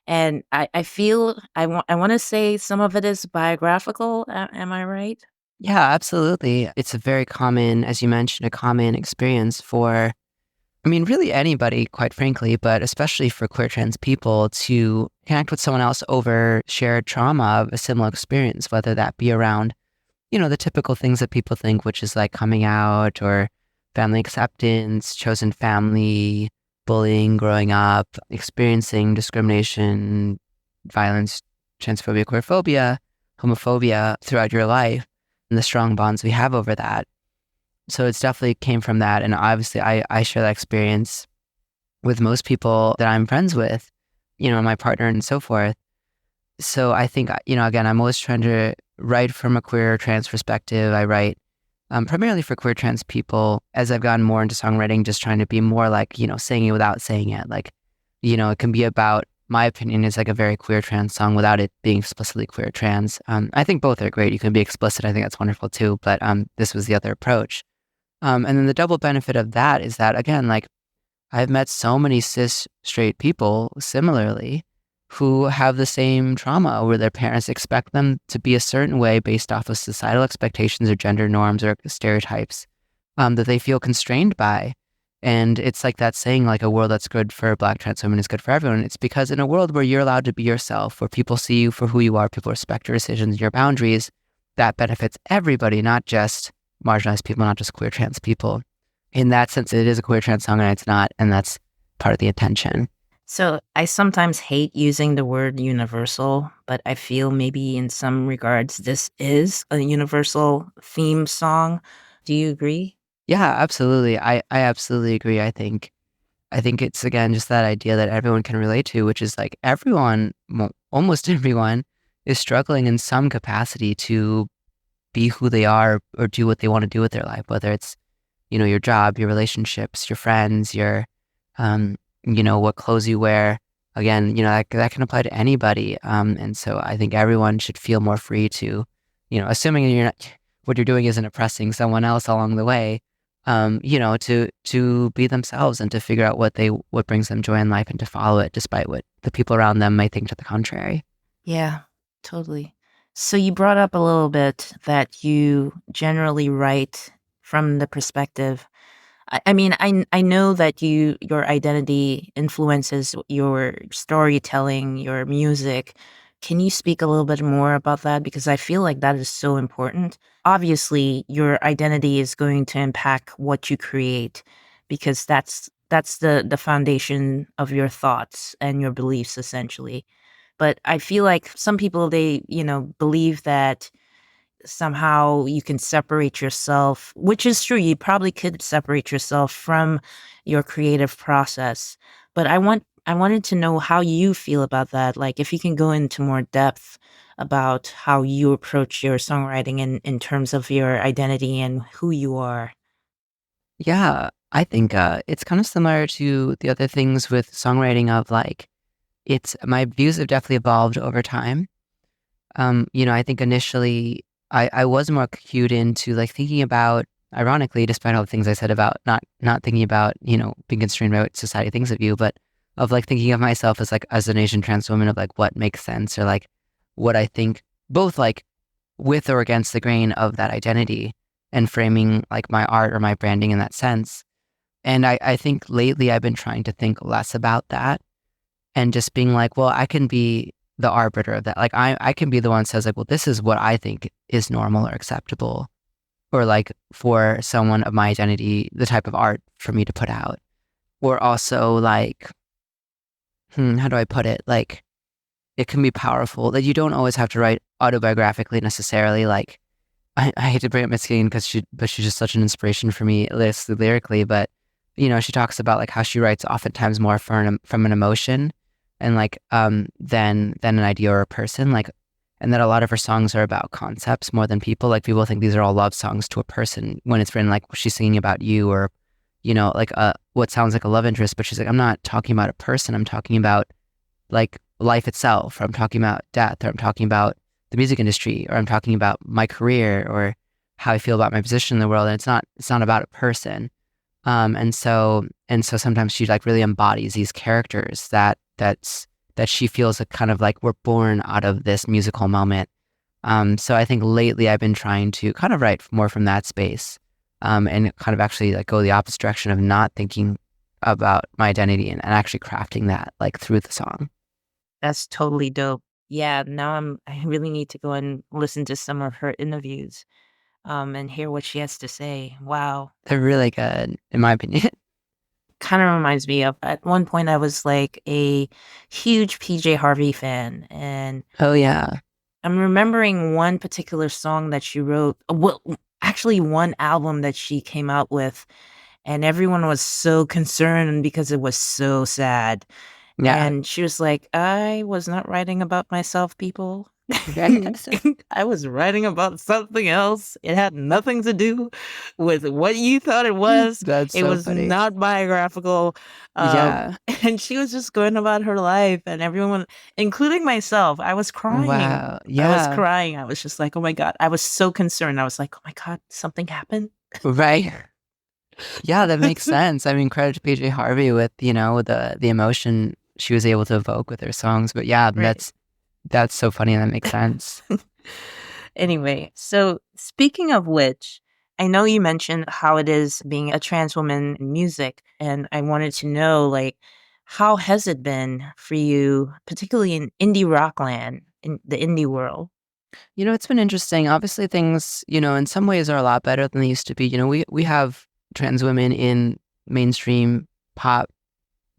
and I feel I want to say some of it is biographical. Am I right? Yeah, absolutely. It's a very common, as you mentioned, a common experience for, I mean, really anybody, quite frankly, but especially for queer trans people to connect with someone else over shared trauma of a similar experience, whether that be around the typical things that people think, which is like coming out or family acceptance, chosen family, bullying growing up, experiencing discrimination, violence, transphobia, queerphobia, homophobia throughout your life, and the strong bonds we have over that. So it's definitely came from that. And obviously I share that experience with most people that I'm friends with, my partner and so forth. So I think, again, I'm always trying to write from a queer trans perspective. I write primarily for queer trans people. As I've gotten more into songwriting, just trying to be more like, saying it without saying it. Like, it can be about, my opinion is like a very queer trans song without it being explicitly queer trans. I think both are great. You can be explicit. I think that's wonderful too. But this was the other approach. And then the double benefit of that is that, again, like I've met so many cis straight people similarly who have the same trauma where their parents expect them to be a certain way based off of societal expectations or gender norms or stereotypes that they feel constrained by. And it's like that saying, like, a world that's good for Black trans women is good for everyone. It's because in a world where you're allowed to be yourself, where people see you for who you are, people respect your decisions, your boundaries, that benefits everybody, not just marginalized people, not just queer trans people. In that sense, it is a queer trans song and it's not, and that's part of the intention. So I sometimes hate using the word universal, but I feel maybe in some regards this is a universal theme song. Do you agree? Yeah, absolutely. I absolutely agree. I think it's, again, just that idea that everyone can relate to, which is like everyone, almost everyone, is struggling in some capacity to be who they are or do what they want to do with their life, whether it's, your job, your relationships, your friends, your, what clothes you wear. Again, that can apply to anybody. And so I think everyone should feel more free to, assuming what you're doing isn't oppressing someone else along the way, to be themselves and to figure out what brings them joy in life and to follow it despite what the people around them may think to the contrary. Yeah, totally. So you brought up a little bit that you generally write from the perspective. I mean, I know that your identity influences your storytelling, your music. Can you speak a little bit more about that? Because I feel like that is so important. Obviously, your identity is going to impact what you create because that's the foundation of your thoughts and your beliefs essentially. But I feel like some people they, believe that somehow you can separate yourself, which is true. You probably could separate yourself from your creative process. But I wanted to know how you feel about that. Like if you can go into more depth about how you approach your songwriting in terms of your identity and who you are. Yeah, I think it's kind of similar to the other things with songwriting of like, my views have definitely evolved over time. I think initially I was more cued into like thinking about, ironically, despite all the things I said about not thinking about, being constrained by what society thinks of you, but of like thinking of myself as like as an Asian trans woman of like what makes sense or like what I think both like with or against the grain of that identity and framing like my art or my branding in that sense. And I think lately I've been trying to think less about that and just being like, well, I can be the arbiter of that. Like I can be the one that says like, well, this is what I think is normal or acceptable, or like for someone of my identity, the type of art for me to put out. Or also like, how do I put it? Like it can be powerful that you don't always have to write autobiographically necessarily. Like I hate to bring up Miss Keane because she's just such an inspiration for me lyrically, but she talks about like how she writes oftentimes more from an emotion and like than an idea or a person, like, and that a lot of her songs are about concepts more than people. Like people think these are all love songs to a person when it's written like she's singing about you or like what sounds like a love interest, but she's like, I'm not talking about a person, I'm talking about like life itself, or I'm talking about death, or I'm talking about the music industry, or I'm talking about my career or how I feel about my position in the world. And it's not about a person. And so sometimes she like really embodies these characters that she feels like kind of like we're born out of this musical moment. So I think lately I've been trying to kind of write more from that space, and kind of actually like go the opposite direction of not thinking about my identity and actually crafting that like through the song. That's totally dope. Yeah, now I really need to go and listen to some of her interviews, and hear what she has to say. Wow. They're really good, in my opinion. Kind of reminds me of at one point I was like a huge PJ Harvey fan, and Oh yeah. I'm remembering one particular song that she wrote. Well, actually, one album that she came out with, and everyone was so concerned because it was so sad. Yeah. And she was like, "I was not writing about myself, people. I was writing about something else. It had nothing to do with what you thought it was. That's It so was funny. not biographical." Yeah. And she was just going about her life, and everyone, including myself, I was crying. Wow. I was Yeah. crying. I was just like, "Oh my God." I was so concerned. I was like, "Oh my God, something happened." Right. Yeah, that makes sense. I mean, credit to PJ Harvey with, the emotion she was able to evoke with her songs. But yeah, Right. that's so funny and that makes sense. Anyway, so speaking of which, I know you mentioned how it is being a trans woman in music, and I wanted to know, like, how has it been for you, particularly in indie rock land, in the indie world? It's been interesting. Obviously, things, in some ways are a lot better than they used to be. We have trans women in mainstream pop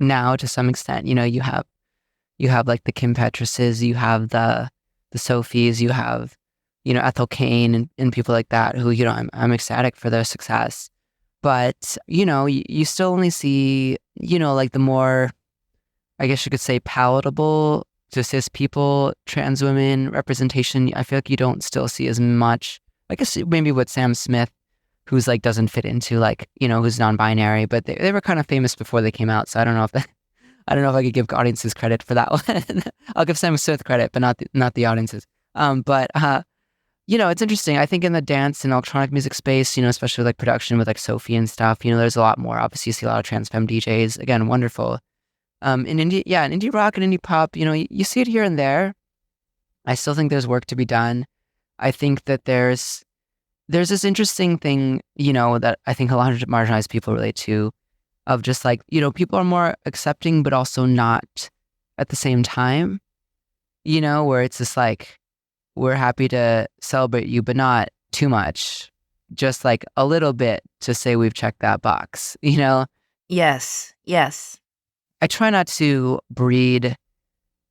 now to some extent. You have like the Kim Petrases, you have the Sophies, you have, Ethel Cain and people like that who, I'm ecstatic for their success. But, you still only see, like the more, I guess you could say, palatable to cis people, trans women representation. I feel like you don't still see as much. I guess maybe with Sam Smith, who's like doesn't fit into like, who's non-binary, but they were kind of famous before they came out. So I don't know if I don't know if I could give audiences credit for that one. I'll give Sam Smith credit, but not the audiences. But it's interesting. I think in the dance and electronic music space, especially with like production with like Sophie and stuff, there's a lot more. Obviously, you see a lot of trans femme DJs. Again, wonderful. In indie rock and indie pop, you see it here and there. I still think there's work to be done. I think that there's this interesting thing, that I think a lot of marginalized people relate to, of just like, people are more accepting, but also not at the same time, where it's just like, we're happy to celebrate you, but not too much, just like a little bit to say we've checked that box, Yes, yes. I try not to breed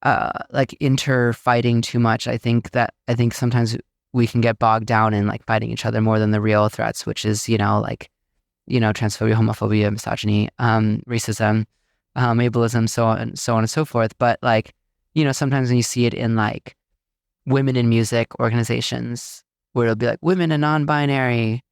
like inter-fighting too much. I think sometimes we can get bogged down in like fighting each other more than the real threats, which is, like, transphobia, homophobia, misogyny, racism, ableism, so on and so forth. But like, sometimes when you see it in like women in music organizations where it'll be like women and non-binary,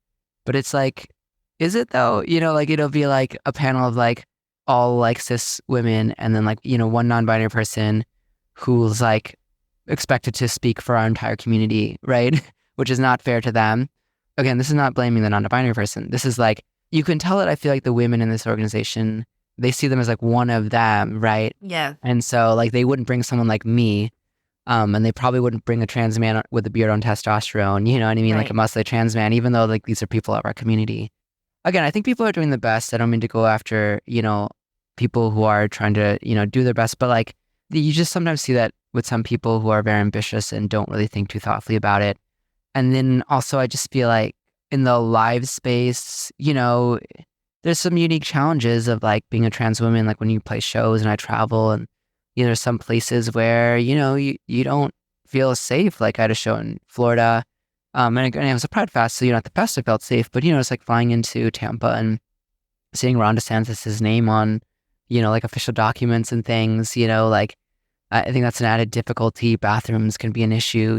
but it's like, is it though? Like it'll be like a panel of like all like cis women and then like, one non-binary person who's like expected to speak for our entire community, right? Which is not fair to them. Again, this is not blaming the non-binary person. This is like, you can tell that I feel like the women in this organization, they see them as like one of them, right? Yeah. And so like they wouldn't bring someone like me, and they probably wouldn't bring a trans man with a beard on testosterone, you know what I mean? Like a Right. muscly trans man, even though like these are people of our community. Again, I think people are doing the best. I don't mean to go after, people who are trying to, do their best, but like you just sometimes see that with some people who are very ambitious and don't really think too thoughtfully about it. And then also I just feel like in the live space, there's some unique challenges of like being a trans woman, like when you play shows and I travel and, there's some places where, you don't feel safe. Like I had a show in Florida, and it was a Pride Fest, so, at the fest I felt safe, but, it's like flying into Tampa and seeing Ron DeSantis' name on, like official documents and things, like I think that's an added difficulty. Bathrooms can be an issue,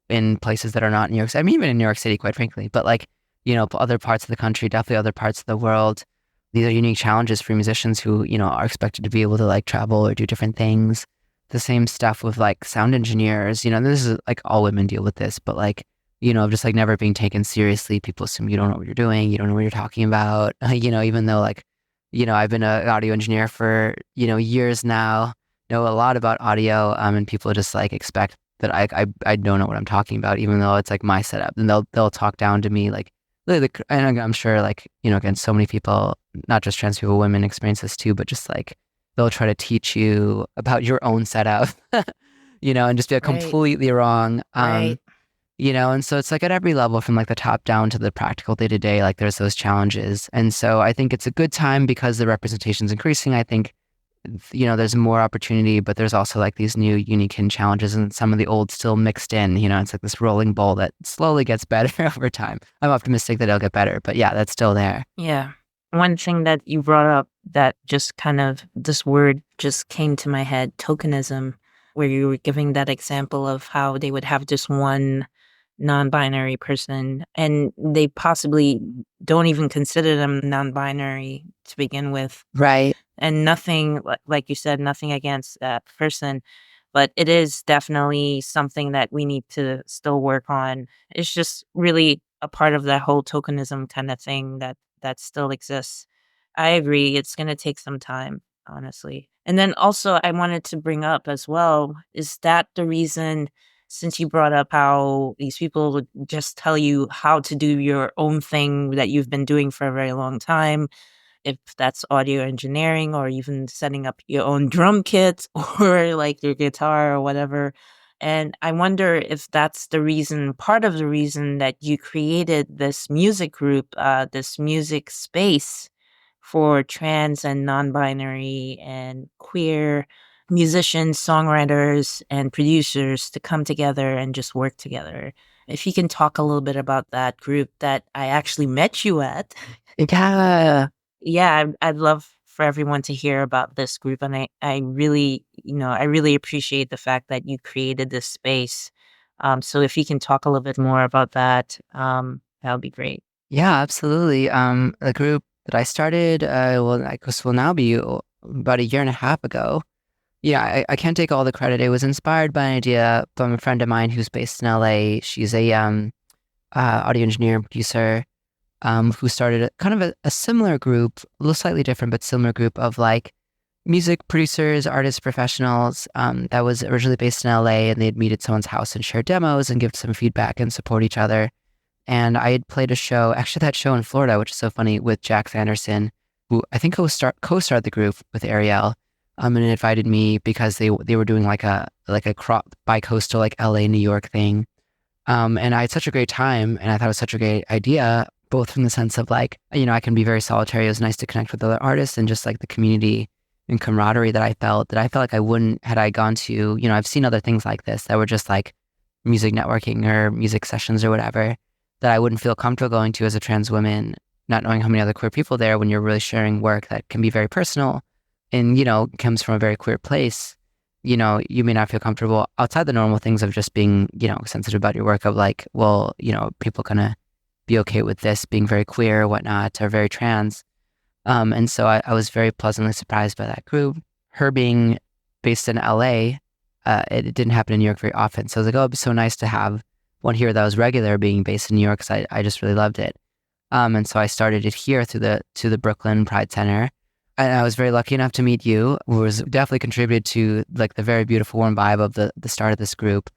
in places that are not New York City. I mean, even in New York City, quite frankly, but like, other parts of the country, definitely other parts of the world. These are unique challenges for musicians who, are expected to be able to like travel or do different things. The same stuff with like sound engineers, this is like all women deal with this, but like, just like never being taken seriously. People assume you don't know what you're doing. You don't know what you're talking about. Even though like, I've been an audio engineer for, years now, know a lot about audio, and people just like expect that I don't know what I'm talking about, even though it's like my setup. And they'll talk down to me like, really, and I'm sure like, again, so many people, not just trans people, women experience this too, but just like, they'll try to teach you about your own setup, and just be like, Right. completely wrong. Right. And so it's like at every level from like the top down to the practical day to day, like there's those challenges. And so I think it's a good time because the representation's increasing. I think, there's more opportunity, but there's also like these new unique hidden challenges and some of the old still mixed in, it's like this rolling ball that slowly gets better over time. I'm optimistic that it'll get better, but yeah, that's still there. Yeah. One thing that you brought up that just kind of, this word just came to my head, tokenism, where you were giving that example of how they would have just one non-binary person and they possibly don't even consider them non-binary to begin with. Right. And nothing, like you said, nothing against that person, but it is definitely something that we need to still work on. It's just really a part of that whole tokenism kind of thing that still exists. I agree. It's going to take some time, honestly. And then also, I wanted to bring up as well, is that the reason, since you brought up how these people would just tell you how to do your own thing that you've been doing for a very long time, if that's audio engineering or even setting up your own drum kit or like your guitar or whatever. And I wonder if that's the reason, part of the reason that you created this music group, this music space for trans and non-binary and queer musicians, songwriters, and producers to come together and just work together. If you can talk a little bit about that group that I actually met you at. Yeah. Yeah, I'd love for everyone to hear about this group, and I really, I really appreciate the fact that you created this space. So if you can talk a little bit more about that, that would be great. Yeah, absolutely. The group that I started, I guess will now be about a year and a half ago. Yeah, I can't take all the credit. It was inspired by an idea from a friend of mine who's based in LA. She's a audio engineer and producer who started kind of a similar group, a little slightly different, but similar group of like music producers, artists, professionals that was originally based in LA, and they'd meet at someone's house and share demos and give some feedback and support each other. And I had played a show, actually that show in Florida, which is so funny, with Jack Sanderson, who I think co-started the group with Ariel. And it invited me because they were doing like a bi-coastal like LA, New York thing. And I had such a great time, and I thought it was such a great idea, both from the sense of like, I can be very solitary. It was nice to connect with other artists, and just like the community and camaraderie that I felt like I wouldn't, had I gone to, I've seen other things like this that were just like music networking or music sessions or whatever, that I wouldn't feel comfortable going to as a trans woman, not knowing how many other queer people there, when you're really sharing work that can be very personal and, comes from a very queer place. You may not feel comfortable outside the normal things of just being, sensitive about your work, of like, well, people gonna be okay with this being very queer or whatnot, or very trans. And so I was very pleasantly surprised by that group. Her being based in LA, it didn't happen in New York very often. So I was like, oh, it'd be so nice to have one here that was regular being based in New York, because I just really loved it. And so I started it here to the Brooklyn Pride Center. And I was very lucky enough to meet you, who was definitely contributed to like the very beautiful warm vibe of the start of this group.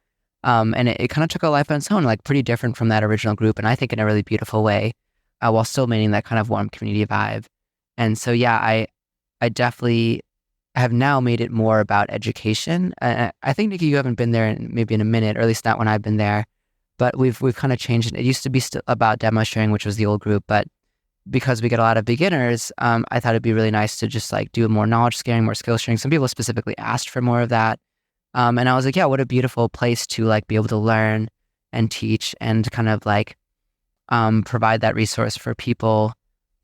And it kind of took a life on its own, like pretty different from that original group, and I think in a really beautiful way, while still maintaining that kind of warm community vibe. And so, yeah, I definitely have now made it more about education. I think, Nikki, you haven't been there maybe in a minute, or at least not when I've been there, but we've kind of changed it. It used to be still about demo sharing, which was the old group, but because we get a lot of beginners, I thought it'd be really nice to just like do more knowledge sharing, more skill sharing. Some people specifically asked for more of that. And I was like, yeah, what a beautiful place to like be able to learn and teach and kind of like provide that resource for people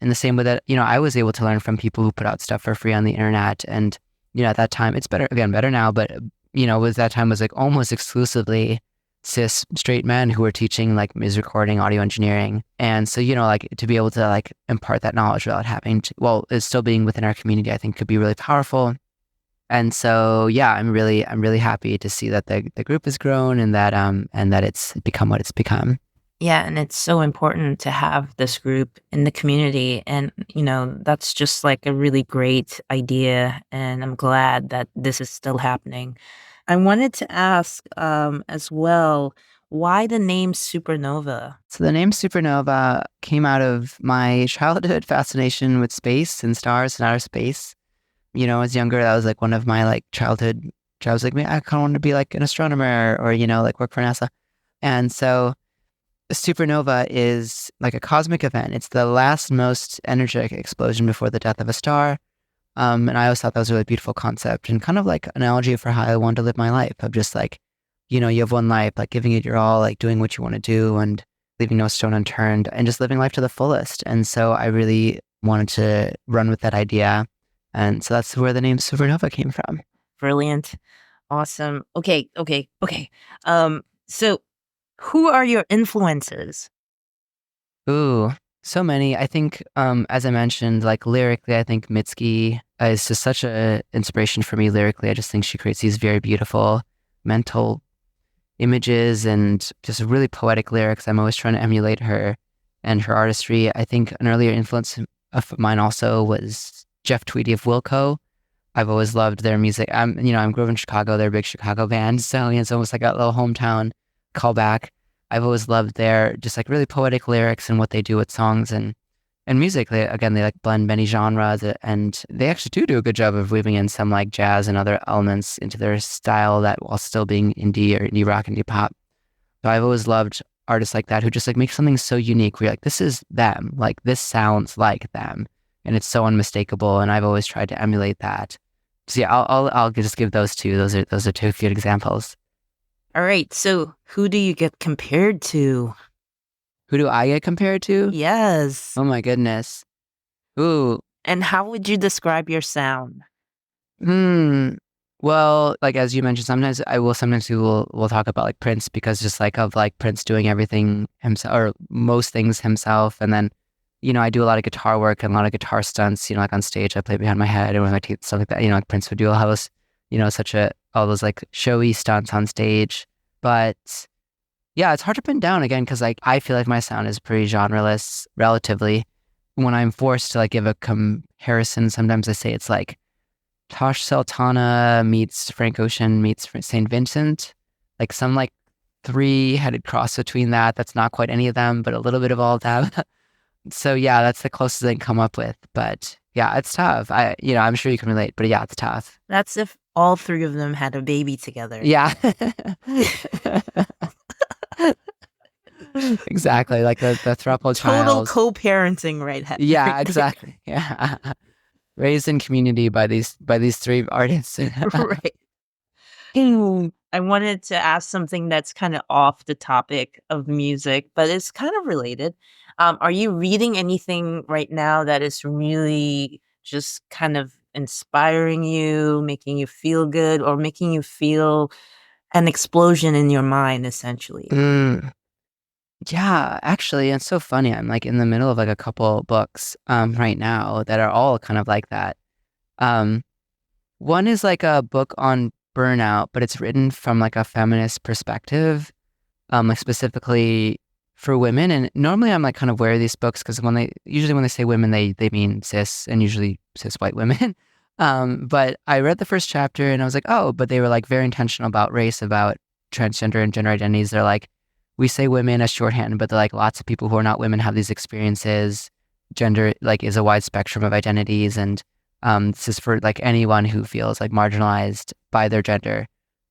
in the same way that, I was able to learn from people who put out stuff for free on the internet. And, at that time, it's better now, but, with that time was like almost exclusively cis straight men who were teaching like music recording, audio engineering. And so, like to be able to like impart that knowledge without having to, it's still being within our community, I think could be really powerful. And so, yeah, I'm really happy to see that the group has grown and that it's become what it's become. Yeah, and it's so important to have this group in the community. And, that's just like a really great idea. And I'm glad that this is still happening. I wanted to ask as well, why the name SuperKnova? So the name SuperKnova came out of my childhood fascination with space and stars and outer space. As younger, that was like one of my like childhood I was like, man, I kind of want to be like an astronomer or, like work for NASA. And so supernova is like a cosmic event. It's the last most energetic explosion before the death of a star. And I always thought that was a really beautiful concept and kind of like analogy for how I want to live my life of just like, you have one life, like giving it your all, like doing what you want to do and leaving no stone unturned and just living life to the fullest. And so I really wanted to run with that idea. And so that's where the name Supernova came from. Brilliant. Awesome. Okay. So who are your influences? Ooh, so many. I think, as I mentioned, like lyrically, I think Mitski is just such an inspiration for me lyrically. I just think she creates these very beautiful mental images and just really poetic lyrics. I'm always trying to emulate her and her artistry. I think an earlier influence of mine also was Jeff Tweedy of Wilco. I've always loved their music. I grew up in Chicago. They're a big Chicago band, so it's almost like a little hometown callback. I've always loved their just like really poetic lyrics and what they do with songs and music. They like blend many genres, and they actually do a good job of weaving in some like jazz and other elements into their style that while still being indie or indie rock, indie pop. So I've always loved artists like that who just like make something so unique where you're like, this is them, like this sounds like them, and it's so unmistakable. And I've always tried to emulate that. So yeah, I'll just give those two. Those are two good examples. All right. So who do you get compared to? Who do I get compared to? Yes. Oh my goodness. Ooh. And how would you describe your sound? Well, like as you mentioned, sometimes we'll talk about like Prince because just like of like Prince doing everything himself or most things himself. And then, I do a lot of guitar work and a lot of guitar stunts, like on stage, I play behind my head and with my teeth, stuff like that. Like Prince would do all those, all those like showy stunts on stage. But yeah, it's hard to pin down again because like I feel like my sound is pretty genreless relatively. When I'm forced to like give a comparison, sometimes I say it's like Tosh Sultana meets Frank Ocean meets St. Vincent, like some like three-headed cross between that. That's not quite any of them, but a little bit of all of them. So yeah, that's the closest I can come up with. But yeah, it's tough. I'm sure you can relate, but yeah, it's tough. That's if all three of them had a baby together. Yeah. Exactly, like the throuple child. Total co-parenting, right? Yeah, exactly. Yeah, raised in community by these three artists. Right. I wanted to ask something that's kind of off the topic of music, but it's kind of related. Are you reading anything right now that is really just kind of inspiring you, making you feel good, or making you feel an explosion in your mind, essentially? Yeah, actually, it's so funny. I'm like in the middle of like a couple books right now that are all kind of like that. One is like a book on burnout, but it's written from like a feminist perspective, like specifically for women. And normally I'm like kind of wary of these books because when they say women, they mean cis and usually cis white women. But I read the first chapter and I was like, oh, but they were like very intentional about race, about transgender and gender identities. They're like, we say women as shorthand, but they're like lots of people who are not women have these experiences. Gender like is a wide spectrum of identities, and this is for like anyone who feels like marginalized by their gender.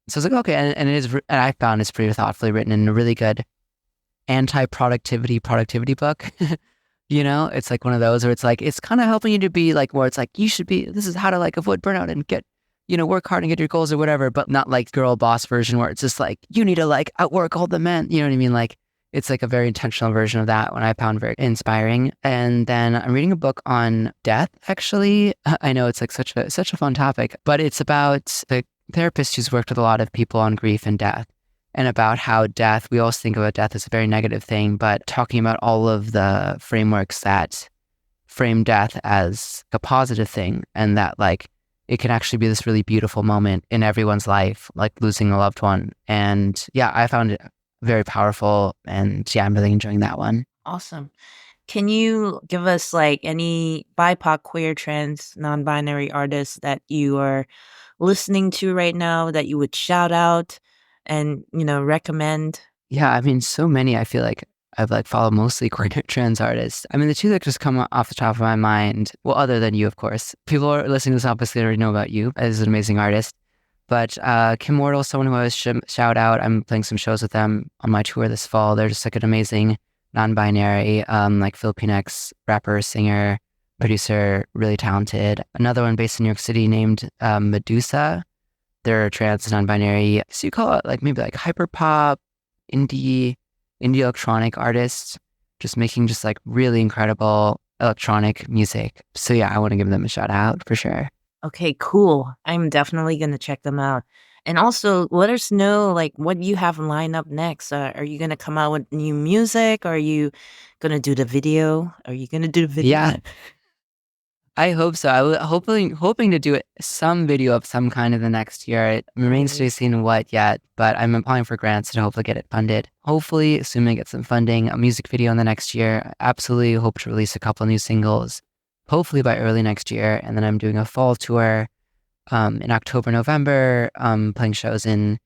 So I was like, okay, and it is, and I found it's pretty thoughtfully written and a really good anti-productivity book. It's like one of those where it's like it's kind of helping you to be like more. It's like you should be. This is how to like avoid burnout and get. Work hard and get your goals or whatever, but not like girl boss version where it's just like, you need to like outwork all the men. You know what I mean? Like it's like a very intentional version of that one I found very inspiring. And then I'm reading a book on death, actually. I know it's like such a fun topic, but it's about the therapist who's worked with a lot of people on grief and death and about how death, we always think about death as a very negative thing, but talking about all of the frameworks that frame death as a positive thing and that like, it can actually be this really beautiful moment in everyone's life, like losing a loved one. And yeah, I found it very powerful. And yeah, I'm really enjoying that one. Awesome. Can you give us like any BIPOC, queer, trans, non-binary artists that you are listening to right now that you would shout out and, recommend? Yeah, I mean, so many. I feel like I've like followed mostly queer trans artists. I mean, the two that just come off the top of my mind, well, other than you, of course. People are listening to this obviously already know about you as an amazing artist. But Kim Mortal, someone who I always shout out. I'm playing some shows with them on my tour this fall. They're just like an amazing non-binary, like Filipinx rapper, singer, producer, really talented. Another one based in New York City named Medusa. They're trans, non-binary. So you call it like maybe like hyperpop, indie electronic artists, just making just like really incredible electronic music. So yeah, I want to give them a shout out for sure. Okay, cool. I'm definitely going to check them out. And also, let us know like what you have lined up next. Are you going to come out with new music? Are you going to do the video? Are you going to do the video? Yeah, I hope so. I was hoping to do some video of some kind in the next year. It remains to be seen what yet, but I'm applying for grants to hopefully get it funded. Hopefully, assuming I get some funding, a music video in the next year. I absolutely hope to release a couple new singles, hopefully by early next year. And then I'm doing a fall tour in October, November, playing shows in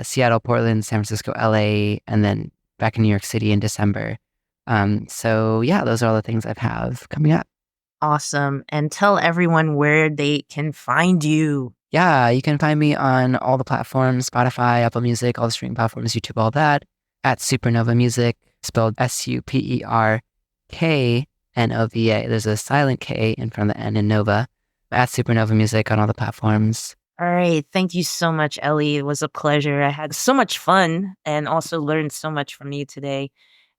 Seattle, Portland, San Francisco, LA, and then back in New York City in December. So yeah, those are all the things I have coming up. Awesome. And tell everyone where they can find you. Yeah, you can find me on all the platforms, Spotify, Apple Music, all the streaming platforms, YouTube, all that, at SuperKnova Music, spelled SuperKnova. There's a silent K in front of the N in Nova, at SuperKnova Music on all the platforms. All right. Thank you so much, Ellie. It was a pleasure. I had so much fun and also learned so much from you today.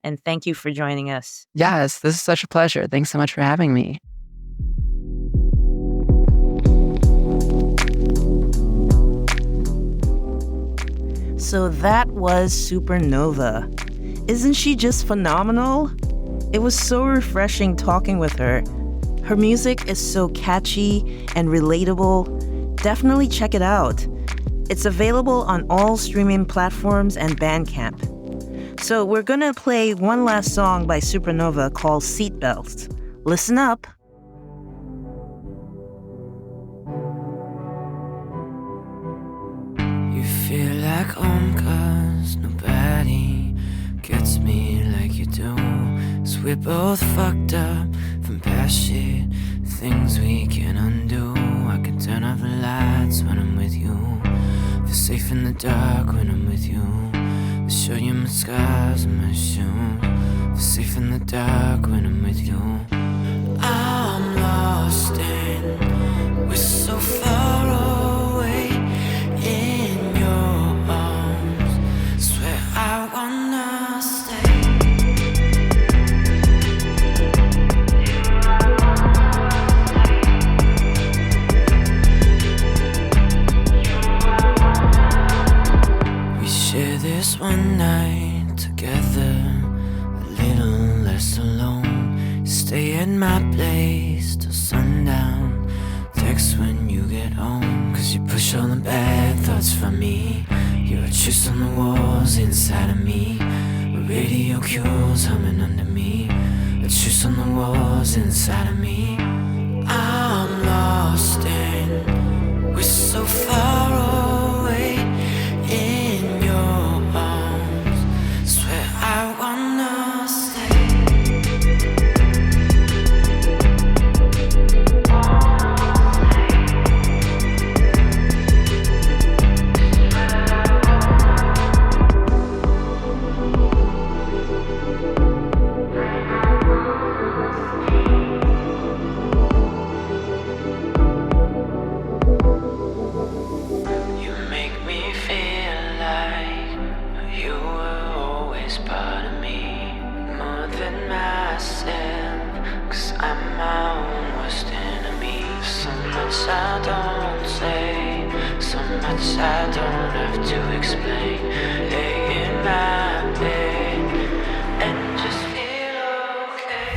And thank you for joining us. Yes, this is such a pleasure. Thanks so much for having me. So that was SuperKnova. Isn't she just phenomenal? It was so refreshing talking with her. Her music is so catchy and relatable. Definitely check it out. It's available on all streaming platforms and Bandcamp. So we're gonna play one last song by SuperKnova called Seatbelts. Listen up. You feel like home 'cause nobody gets me like you do. So we're both fucked up from past shit, things we can undo. I can turn off the lights when I'm with you, feel safe in the dark when I'm with you. I'll show you my scars and my shoes, feel safe in the dark when I'm with you. I'm lost and we're so far away in your arms. Swear I wanna stay. We share this one night together, a little less alone. Stay at my place till sundown. Text when you get home, 'cause you push all the bad thoughts from me. You're a truce on the walls inside of me. A radio cues humming under me. A truce on the walls inside of me. I'm lost and we're so far away in your arms. Swear I wanna stay. You make me feel like you were always part of me, more than myself, 'cause I'm my own worst enemy. So much I don't say, so much I don't have to explain. Lay in my bed and just feel okay.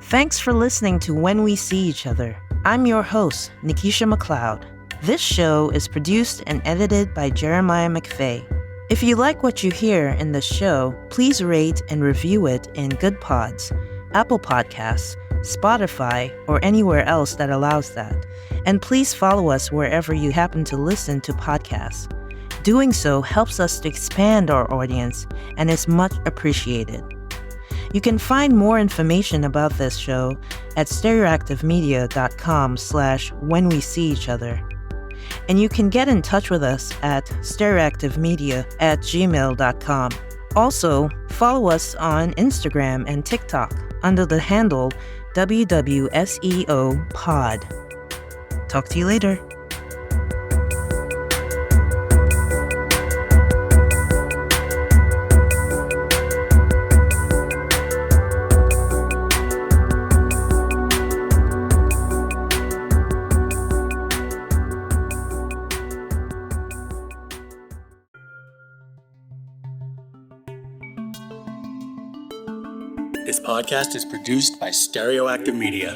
Thanks for listening to When We See Each Other. I'm your host, Nikkie McLeod. This show is produced and edited by Jeremiah McVeigh. If you like what you hear in this show, please rate and review it in Good Pods, Apple Podcasts, Spotify, or anywhere else that allows that. And please follow us wherever you happen to listen to podcasts. Doing so helps us to expand our audience and is much appreciated. You can find more information about this show at stereoactivemedia.com/whenweseeeachother. And you can get in touch with us at stereoactivemedia@gmail.com. Also, follow us on Instagram and TikTok under the handle WWSEO Pod. Talk to you later. This podcast is produced by Stereoactive Media.